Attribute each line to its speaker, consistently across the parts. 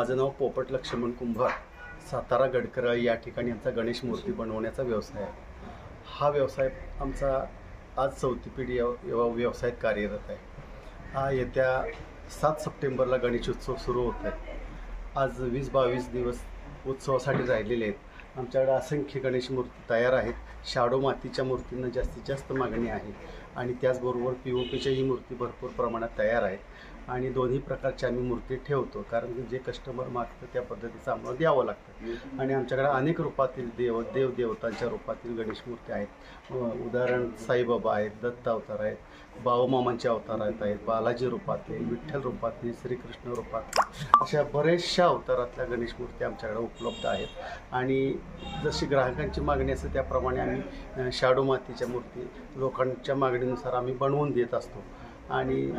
Speaker 1: माझं नाव पोपट लक्ष्मण कुंभार, सातारा गडकराळी या ठिकाणी आमचा गणेश मूर्ती बनवण्याचा व्यवसाय आहे. हा व्यवसाय आमचा आज 4थी पिढी या व्यवसायात कार्यरत आहे. हा येत्या 7 सप्टेंबरला गणेशोत्सव सुरू होत आहे. आज 20-22 दिवस उत्सवासाठी राहिलेले आहेत. आमच्याकडे असंख्य गणेश मूर्ती तयार आहेत. शाडो मातीच्या मूर्तींना जास्तीत जास्त मागणी आहे आणि त्याचबरोबर POPच्याही मूर्ती भरपूर प्रमाणात तयार आहेत आणि दोन्ही प्रकारच्या आम्ही मूर्ती ठेवतो, कारण जे कस्टमर मागतं त्या पद्धतीचं आम्हाला द्यावं लागतं. आणि आमच्याकडे अनेक रूपातील देवदेवतांच्या रूपातील गणेश मूर्ती आहेत. उदाहरण साईबाबा आहेत, दत्त अवतार आहेत, बाळूमामांचे अवतार आहेत, बालाजी रूपातील, विठ्ठल रूपातील, श्रीकृष्ण रूपातील, अशा बऱ्याचशा अवतारातल्या गणेश मूर्ती आमच्याकडे उपलब्ध आहेत. आणि जशी ग्राहकांची मागणी असते त्याप्रमाणे आम्ही शाडो मातीच्या मूर्ती लोकांच्या मागणीनुसार आम्ही बनवून देत असतो. आणि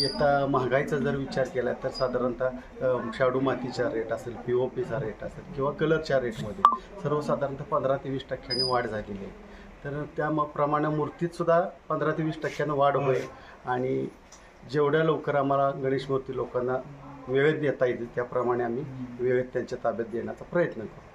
Speaker 1: आता महागाईचा जर विचार केला तर साधारणतः शाडू मातीचा रेट असेल, POPचा रेट असेल किंवा कलरच्या रेटमध्ये सर्वसाधारणतः 15 ते 20% वाढ झालेली आहे. तर त्याप्रमाणे मूर्तीतसुद्धा 15 ते 20% वाढ होईल आणि जेवढ्या लवकर आम्हाला गणेश मूर्ती लोकांना वेळेत देता येईल त्याप्रमाणे आम्ही वेळेत त्यांच्या ताब्यात देण्याचा प्रयत्न करू.